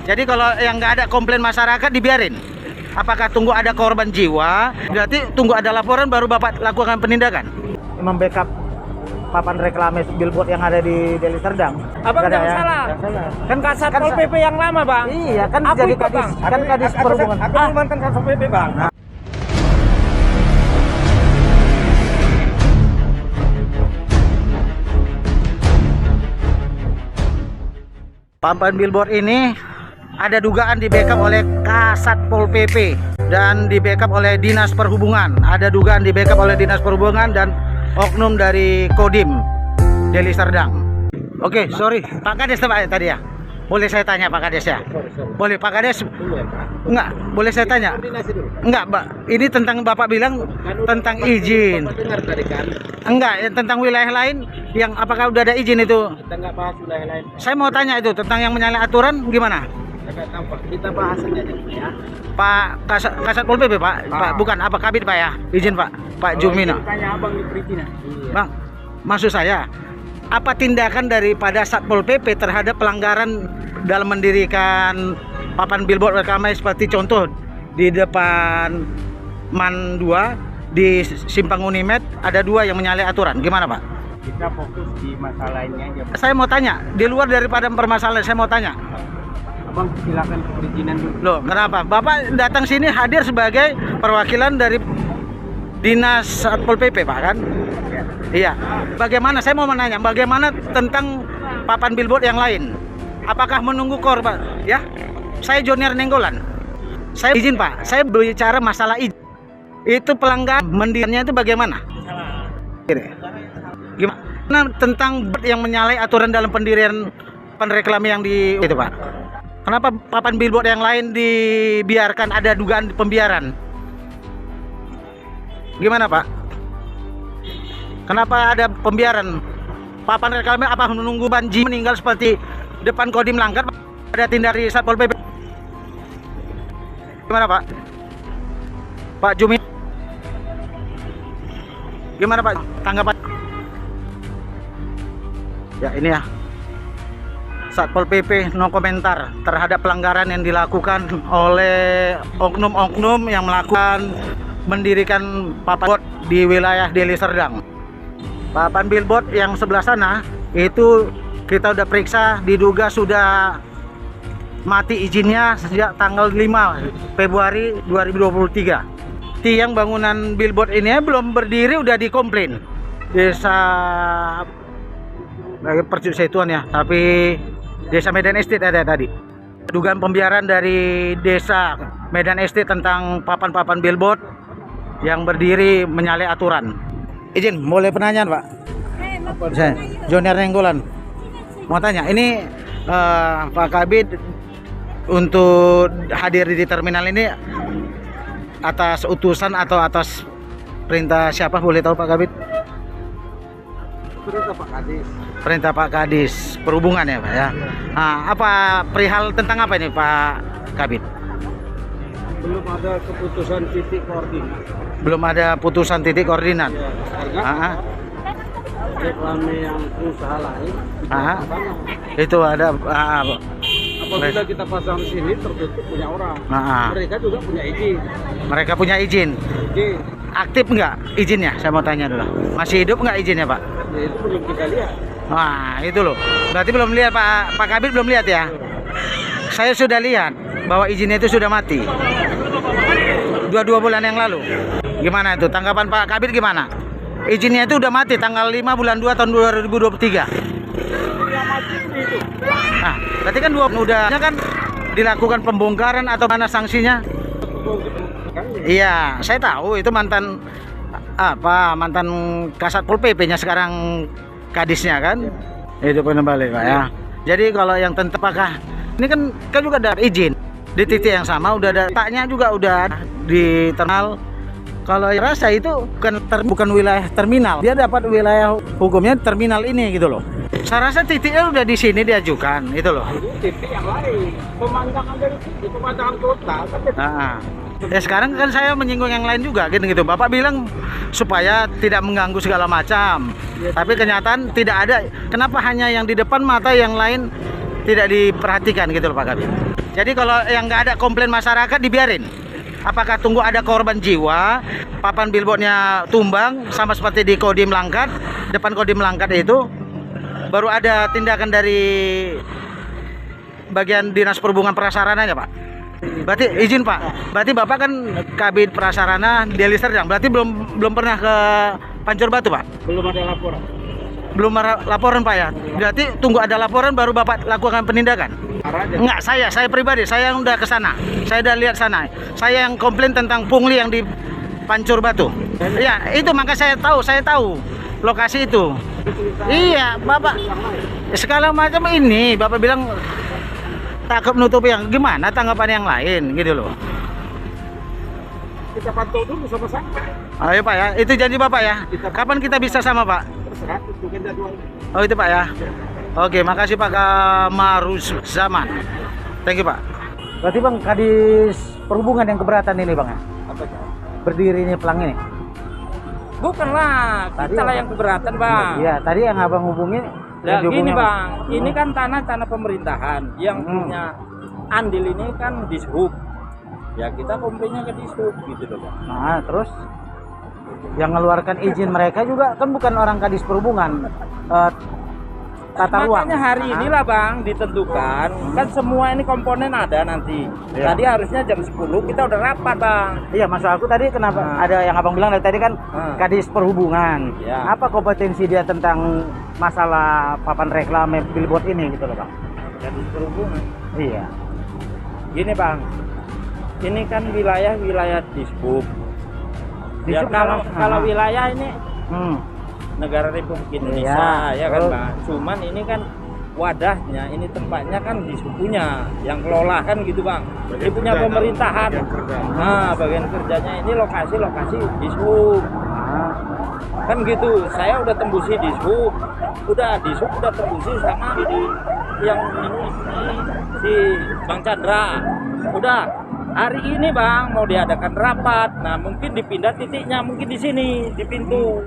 Jadi kalau yang nggak ada komplain masyarakat dibiarin. Apakah tunggu ada korban jiwa? Berarti tunggu ada laporan baru Bapak lakukan penindakan. Membackup papan reklame billboard yang ada di Deli Serdang. Abang jangan salah. Kan Kasat Pol PP yang lama, Bang. Iya, kan Aku jadi ikut, kadis, Bang. kan kadis perhubungan. Aku mantan Kasat PP, Bang. Papan billboard ini ada dugaan di backup oleh Kasat Pol PP dan di backup oleh Dinas Perhubungan. Ada dugaan di backup oleh Dinas Perhubungan dan oknum dari Kodim Deli Serdang. Oke, sorry, Pak Kades tadi ya. Boleh saya tanya Pak Kades ya? Boleh Pak Kades? Enggak, boleh saya tanya? Enggak, Pak. Ini tentang Bapak bilang tentang izin. Enggak, tentang wilayah lain yang apakah udah ada izin itu? Kita nggak bahas wilayah lain. Saya mau tanya itu tentang yang menyalahi aturan gimana? Kita bahas aja ya. Pak Kasat Pol PP Pak, Pak bukan apa Kabid Pak ya? Izin Pak, Pak Jumino. Tanya Abang di perizinan. Bang, maksud saya apa tindakan daripada Satpol PP terhadap pelanggaran dalam mendirikan papan billboard reklame seperti contoh di depan MAN 2 di Simpang Unimed ada 2 yang menyalahi aturan. Gimana Pak? Kita fokus di masalah ini aja. Saya mau tanya, di luar daripada permasalahan saya mau tanya. Abang silakan ke perizinan dulu. Loh, kenapa? Bapak datang sini hadir sebagai perwakilan dari Dinas Satpol PP, Pak kan? Iya. Bagaimana? Saya mau menanya, bagaimana tentang papan billboard yang lain? Apakah menunggu korban? Ya, saya Junior Nenggolan. Saya izin Pak, saya bicara masalah izin. Itu pelanggaran mendirikannya itu bagaimana? Gimana tentang yang menyalahi aturan dalam pendirian papan reklame yang di itu Pak? Kenapa papan billboard yang lain dibiarkan ada dugaan pembiaran? Gimana Pak? Kenapa ada pembiaran? Papan reklame apa menunggu banji meninggal seperti depan Kodim Langkat ada tindak dari Satpol PP? Gimana Pak? Pak Jumi? Gimana Pak? Tanggapan? Ya ini ya. Satpol PP no komentar terhadap pelanggaran yang dilakukan oleh oknum-oknum yang melakukan mendirikan papan billboard di wilayah Deli Serdang. Papan billboard yang sebelah sana itu kita udah periksa, diduga sudah mati izinnya sejak tanggal 5 Februari 2023. Tiang bangunan billboard ini belum berdiri udah dikomplain. Desa Percusetuan ya, tapi Desa Medan Estate ada tadi. Dugaan pembiaran dari Desa Medan Estate tentang papan-papan billboard yang berdiri menyalahi aturan. Izin, boleh penanyaan Pak? Saya Junior Nenggolan. Mau tanya, ini Pak Kabid untuk hadir di terminal ini atas utusan atau atas perintah siapa? Boleh tahu Pak Kabid? Perintah Pak Kadis. Perintah Pak Kadis Perhubungan ya Pak ya. Nah, apa perihal tentang apa ini Pak Kabid? Belum ada keputusan titik koordinat. Belum ada putusan titik koordinat. Ya, reklame yang usaha lain. Itu ada. Apabila kita pasang di sini tertutup punya orang. Mereka juga punya izin. Mereka punya izin. Oke. Aktif nggak izinnya? Saya mau tanya dulu. Masih hidup nggak izinnya Pak? Ya, itu belum kita lihat. Wah itu loh. Berarti belum lihat Pak Kabid belum lihat ya? Saya sudah lihat bahwa izinnya itu sudah mati. 2 bulan yang lalu. Gimana itu? Tanggapan Pak Kabid gimana? Izinnya itu udah mati tanggal 5 bulan 2 tahun 2023. Nah, berarti kan udah kan dilakukan pembongkaran atau mana sanksinya? Iya, saya tahu itu mantan Kasat Pol PP-nya sekarang kadisnya kan. Itu kembali Pak ya. Jadi kalau yang tentang apakah ini kan juga ada izin di titik yang sama, udah ada taknya juga udah di terminal. Kalau rasa itu bukan wilayah terminal, dia dapat wilayah hukumnya terminal ini gitu loh. Saya rasa titiknya udah di sini diajukan itu loh. Titik yang lain, pemandangan dari sini, pemandangan kota. Ya sekarang kan saya menyinggung yang lain juga gitu. Bapak bilang supaya tidak mengganggu segala macam. Tapi kenyataan tidak ada. Kenapa hanya yang di depan mata yang lain tidak diperhatikan gitu loh Pak Kabid? Jadi kalau yang nggak ada komplain masyarakat dibiarin. Apakah tunggu ada korban jiwa, papan billboardnya tumbang sama seperti di Kodim Langkat, depan Kodim Langkat itu baru ada tindakan dari bagian Dinas Perhubungan Prasarananya, Pak. Berarti izin, Pak. Berarti Bapak kan Kabid Prasarana Deli Serdang. Berarti belum pernah ke Pancur Batu, Pak? Belum ada laporan. Belum ada laporan, Pak ya. Berarti tunggu ada laporan baru Bapak lakukan penindakan. Enggak, saya pribadi, saya yang udah ke sana. Saya udah lihat sana. Saya yang komplain tentang pungli yang di Pancur Batu. Iya, itu maka saya tahu lokasi itu. Iya, Bapak. Sekarang macam ini, Bapak bilang takut nutupi yang gimana tanggapan yang lain gitu loh. Kita pantau dulu sama-sama. Ayo Pak ya, itu janji Bapak ya. Kapan kita bisa sama Pak? Terserah, tentukan jadwalnya. Oh itu Pak ya. Oke, makasih Pak Kamarus Zaman. Thank you Pak. Berarti Bang Kadis Perhubungan yang keberatan ini Bang ya? Apa itu? Berdirinya pelang ini? Bukanlah, kita lah yang keberatan Bang. Iya, tadi yang Abang hubungi. Ya gini Bang, ini kan tanah pemerintahan yang punya andil ini kan Dishub. Ya kita komplainnya ke Dishub gitu loh Bang. Nah terus yang mengeluarkan izin mereka juga kan bukan orang Kadis Perhubungan, tata ruang. Makanya hari inilah Bang ditentukan, kan semua ini komponen ada nanti. Iya. Tadi harusnya jam 10 kita udah rapat Bang. Iya, maksud aku tadi kenapa ada yang Abang bilang dari tadi kan Kadis Perhubungan. Ya. Apa kompetensi dia tentang masalah papan reklame billboard ini gitu loh Bang? Kadis Perhubungan. Iya. Gini Bang, ini kan wilayah Dishub. Ya Dishub kalau wilayah ini Hmm. negara Republik Indonesia Iya, ya kan betul. Pak. Cuman ini kan wadahnya, ini tempatnya kan Dishub punya, yang kelola kan gitu Bang. Ini punya pemerintahan. Nah, bagian kerjanya ini lokasi Dishub. Kan gitu. Saya udah tembusi Dishub. Dishub udah tembusi sama yang ini si Bang Chandra. Udah hari ini Bang mau diadakan rapat. Nah, mungkin dipindah titiknya mungkin di sini di pintu.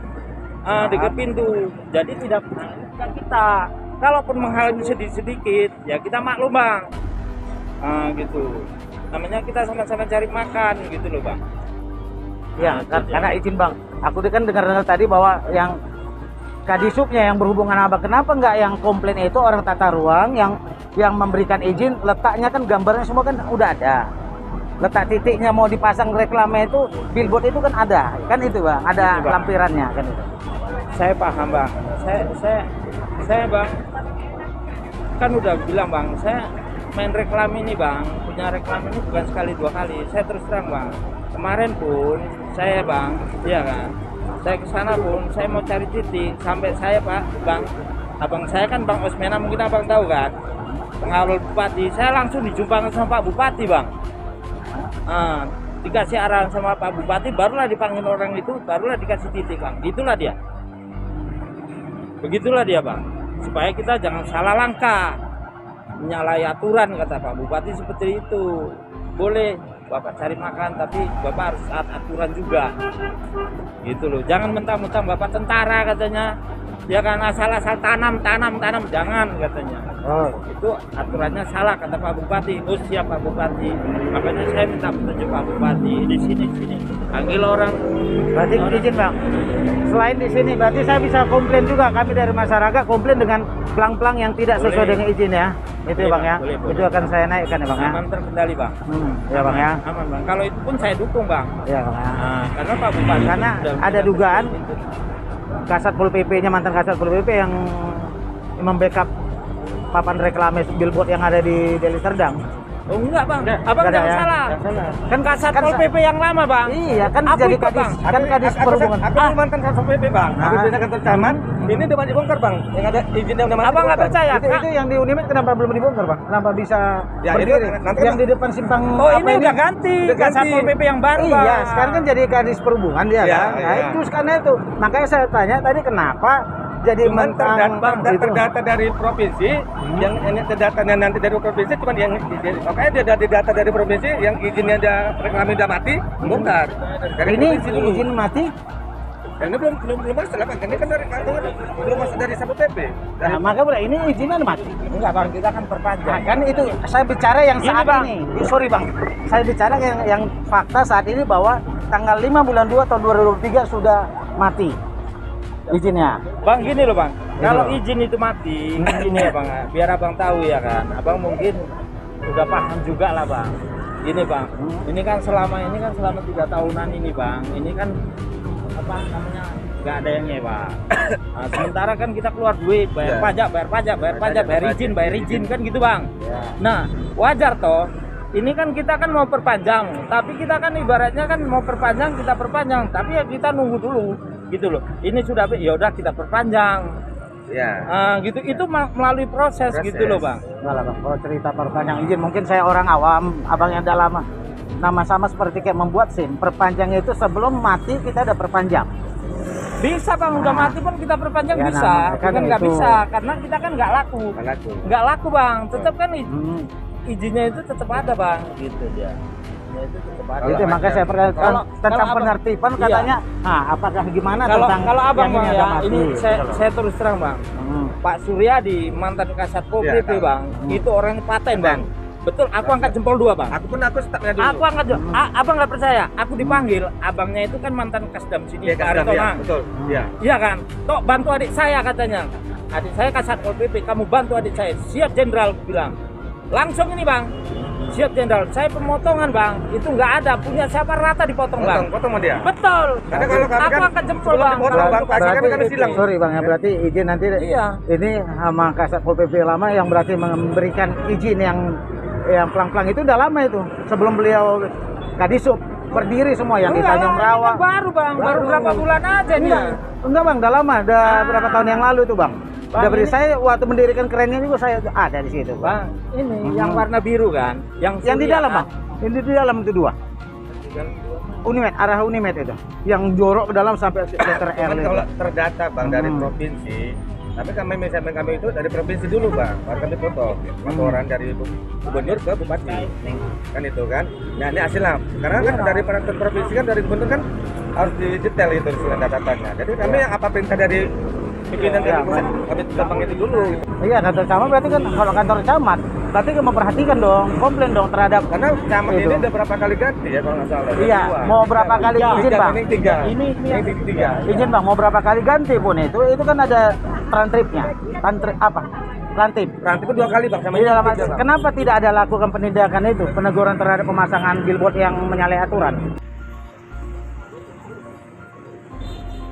Dekat pintu, jadi tidak menyulitkan kita. Kalaupun menghalangi sedikit, ya kita maklum Bang. Gitu. Namanya kita sama-sama cari makan, gitu loh Bang. Ya, karena izin Bang. Aku kan dengar tadi bahwa yang Kadisubnya yang berhubungan Abang, kenapa nggak yang komplain itu orang tata ruang yang memberikan izin, letaknya kan gambarnya semua kan udah ada. Letak titiknya mau dipasang reklame itu, billboard itu kan ada, kan itu Bang, ada Bang. lampirannya kan itu. Saya paham Bang. Saya Bang kan udah bilang Bang, saya main reklam ini Bang, punya reklam ini bukan sekali dua kali. Saya terus terang Bang, kemarin pun saya Bang, iya kan, saya ke sana pun saya mau cari titik sampai saya Pak Bang, abang saya kan Bang Osmena, mungkin Abang tahu kan, pengawal Bupati. Saya langsung dijumpakan sama Pak Bupati Bang. Dikasih arahan sama Pak Bupati, barulah dipanggil orang itu, barulah dikasih titik Bang. Begitulah dia Bang, supaya kita jangan salah langkah, menyalahi aturan, kata Pak Bupati seperti itu. Boleh Bapak cari makan, tapi Bapak harus taat aturan juga, gitu loh. Jangan mentang-mentang Bapak tentara katanya, ya kan, asal-asal tanam, jangan katanya. Itu aturannya salah, kata Pak Bupati. Oh siap Pak Bupati. Makanya saya minta petunjuk Pak Bupati di sini. Panggil orang. Berarti izin Bang. Selain di sini, berarti saya bisa komplain juga. Kami dari masyarakat komplain dengan pelang-pelang yang tidak sesuai dengan izin ya. Itu ya Bang ya. Boleh. Itu akan saya naikkan ya Bang ya. Aman terkendali Bang. Ya Bang ya. Aman Bang. Kalau itu pun saya dukung Bang. Ya Bang ya. Karena Pak Bupati Karena ada dugaan Kasat Pol PP-nya, mantan Kasat Pol PP yang membackup papan reklame billboard yang ada di Deli Serdang. Oh enggak Bang, Abang Enggak ada jangan ya? salah. Kan Kasat kan Pol PP yang lama Bang. Iya, kan Aku jadi ikut, Kadis, Bang. kan Kadis Perhubungan. Aku mantan Kasat PP Bang. Aku pindah kantor camat. Ini depan dibongkar Bang. Yang ada izin yang namanya. Abang nggak percaya? Itu yang di Unimid kenapa belum dibongkar Bang? Kenapa bisa Ya, berdiri? itu nanti Yang di depan simpang Oh apa ini udah ganti, Kasat Pol PP yang baru Bang. Iya, sekarang kan jadi Kadis Perhubungan dia Iya, kan. Nah, iya. itu karena itu. Makanya saya tanya tadi kenapa jadi Cuman mentang terdata dari provinsi, yang ini terdatanya nanti dari provinsi, cuman yang makanya dia dari data dari provinsi, yang izinnya ada reklamnya udah mati, bongkar. Dari ini provinsi dulu. izin mati. ini belum masuk Bang. Ini kan dari kantor belum masuk dari Satpol PP. Dari Nah, maka ini izinnya mati. Enggak bang, kita kan perpanjang. Nah, kan itu saya bicara yang Ini, saat Bang. ini. Sorry Bang, saya bicara yang fakta saat ini bahwa tanggal 5 bulan 2 tahun 2023 sudah mati izinnya. Bang gini loh bang, Gitu kalau loh. izin itu mati, ini ya bang, biar abang tahu ya kan, abang mungkin udah paham juga lah bang. Gini bang, ini kan selama 3 tahunan ini bang, ini kan apa namanya nggak ada yang nyewa. Nah, sementara kan kita keluar duit, bayar Ya. pajak, bayar izin kan gitu bang. Ya. Nah wajar toh. Ini kan kita kan mau perpanjang, tapi kita kan ibaratnya kan mau perpanjang kita perpanjang, tapi ya kita nunggu dulu gitu loh. Ini sudah ya udah kita perpanjang. ya. Gitu itu melalui proses gitu loh bang. Enggak lah Bang, kalau cerita perpanjang izin mungkin saya orang awam, abang yang udah lama. Nama sama seperti kayak membuat SIM, perpanjangnya itu sebelum mati kita udah perpanjang. Bisa bang, udah mati pun kita perpanjang Ya, bisa, nah, kan bukan nggak itu. bisa, karena kita kan nggak laku, nggak laku bang, tetap kan izinnya itu tetap ada bang, gitu dia. Izinnya itu tetap ada. Itu Kalau makanya ada- saya perhatikan kalau tentang abang- penertiban iya. katanya, nah apakah gimana tentang Kalau abang yang bang ini ya, ada mati, ini gitu loh. saya terus terang bang, Pak Suryadi mantan Kasat Pol Iya, PP tahu. bang, itu orangnya paten bang. Betul, aku angkat jempol 2 bang. Aku startnya dulu. Aku angkat jempol. Abang nggak percaya, aku dipanggil, abangnya itu kan mantan Kasdam sini, Iya, Pak Kasdam, Aritona. ya, betul. Iya. Iya kan? Tok bantu adik saya katanya. Adik saya Kasat Pol PP, kamu bantu adik saya. Siap Jenderal bilang. Langsung ini bang. Siap Jenderal. Saya pemotongan bang. Itu nggak ada. Punya siapa rata dipotong bang. Potong sama dia. Betul. Karena kalau kami Aku kan angkat jempol sebelum bang. dipotong, Kalau Bang, untuk kasih kasat- kami silang. Sorry Bang ya, berarti izin nanti Iya. ini sama Kasat Pol PP lama yang berarti memberikan izin yang pelang-pelang itu udah lama itu sebelum beliau Kadisub berdiri semua yang di Enggak Tanjung lah, Rawa. ini baru bang. Baru Baru. berapa bulan aja nih. Enggak Bang, udah lama, udah berapa tahun yang lalu itu Bang. Bang, Udah beri ini- saya waktu mendirikan kerennya juga saya ada di situ Bang. Bang, ini yang warna biru kan. Yang di Surya dalam kan? Bang. Yang di dalam itu dua. Unimed, arah Unimed itu. Yang jorok ke dalam sampai letter R Cuman itu. kalau terdata bang dari Hmm. provinsi, tapi misalnya kami itu dari provinsi dulu bang, baru kami foto laporan dari gubernur ke bupati, kan itu kan. Nah ini hasilnya, karena kan dari peraturan provinsi kan dari gubernur kan harus didetail itu datanya. Jadi kami yang apa perintah dari pimpinan dari Ya, pusat, kami gampang itu dulu. Iya, kantor camat berarti kan kalau kantor camat berarti kan memperhatikan dong, komplain dong terhadap Karena camat Itu. ini udah berapa kali ganti ya kalau nggak salah. Iya, Dua. mau berapa kali izin Bang? Ini tiga. Ini Yang tiga. Izin Bang, mau berapa kali ganti pun itu kan ada transtripnya. Transtrip apa? Transtrip. Rantai itu 2 kali bang sama Di dalam tiga, Bang. kenapa tidak ada lakukan penindakan itu, peneguran terhadap pemasangan billboard yang menyalahi aturan?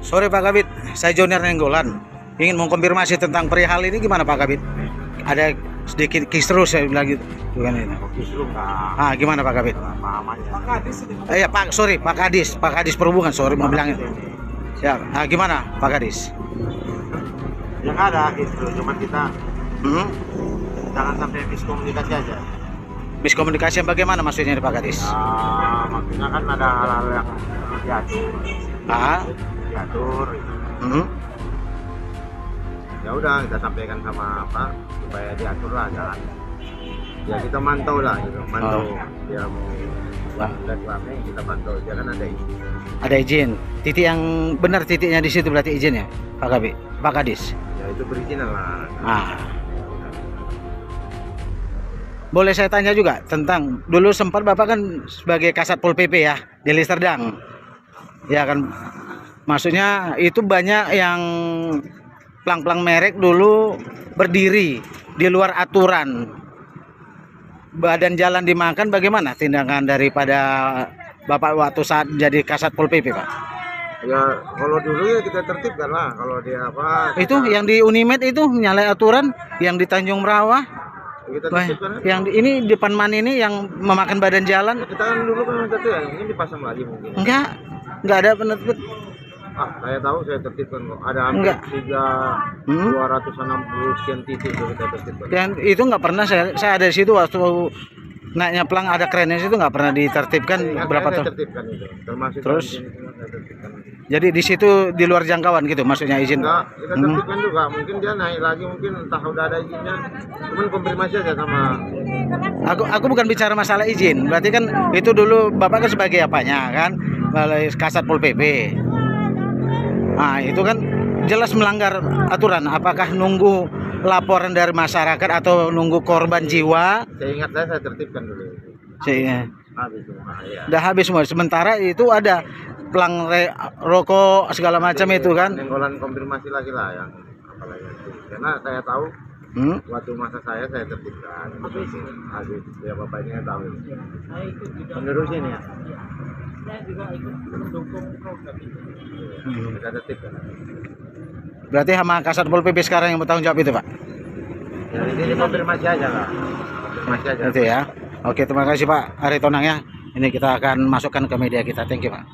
Sore Pak Kabit, saya Jonier Nenggolan. Ingin mengkonfirmasi tentang perihal ini gimana Pak Kabit? Ada sedikit kisru saya bilang gitu. Bukan ini. Gimana Pak Kabit? Iya Pak, sorry Pak Kadis Perhubungan, sorry mau bilang itu. Ya, gimana Pak Kadis? Yang ada itu cuma kita jangan sampai miskomunikasi aja. Miskomunikasi yang bagaimana maksudnya Pak Kadis? Maksudnya kan ada hal-hal yang diatur gitu. Ya udah kita sampaikan sama apa supaya diatur lah jalan. Ya kita mantau lah gitu, mantau dia mau lihat rame kita pantau dia kan ada izin. Ada izin. Titik yang benar titiknya di situ berarti izin ya Pak Kabit, Pak Kadis. Ya itu perizinan lah. Boleh saya tanya juga tentang dulu sempat Bapak kan sebagai Kasat Pol PP ya di Listerdang. Ya kan, maksudnya itu banyak yang pelang-pelang merek dulu berdiri di luar aturan. Badan jalan dimakan, bagaimana tindakan daripada Bapak waktu saat jadi Kasat Pol PP Pak? Ya kalau dulu ya kita tertibkan lah kalau dia apa. Itu yang di Unimed itu menyalahi aturan, yang di Tanjung Rawa, Kita tertibkan. yang ini depan man ini yang memakan badan jalan. Kita kan dulu kan satu ya, ini dipasang lagi mungkin. Enggak ada penerbit. Saya tahu saya tertibkan kok. Ada hampir Enggak. 260 sekian titik itu kita tertibkan. Dan itu nggak pernah saya ada di situ waktu naiknya pelang ada kerennya itu nggak pernah ditertibkan berapa saya tahun. tertibkan itu. Termasuk Terus? tahun ini semua saya tertibkan. Jadi di situ di luar jangkauan gitu maksudnya izin. Enggak, kita tertibkan juga. Mungkin dia naik lagi, mungkin entah udah ada izinnya. Cuman konfirmasi aja sama. Aku bukan bicara masalah izin. Berarti kan itu dulu Bapak kan sebagai apanya kan? Balai Kasat Pol PP. Nah, itu kan jelas melanggar aturan. Apakah nunggu laporan dari masyarakat atau nunggu korban jiwa? Seingat saya tertibkan dulu. Habis semua, ya. Udah habis semua. Sementara itu ada pelang rokok segala macam itu kan. Nenggolan konfirmasi lagi lah yang apalagi itu. Karena saya tahu waktu masa saya tertibkan. Habis ya bapaknya tahu. Menerusin ya. Saya juga ikut mendukung program itu. Kita tertibkan. Berarti sama Kasat Pol PP sekarang yang bertanggung jawab itu, Pak? Ya ini konfirmasi aja lah. Konfirmasi aja. Itu ya. Oke, terima kasih Pak Ari Tonang ya. Ini kita akan masukkan ke media kita. Thank you, Pak.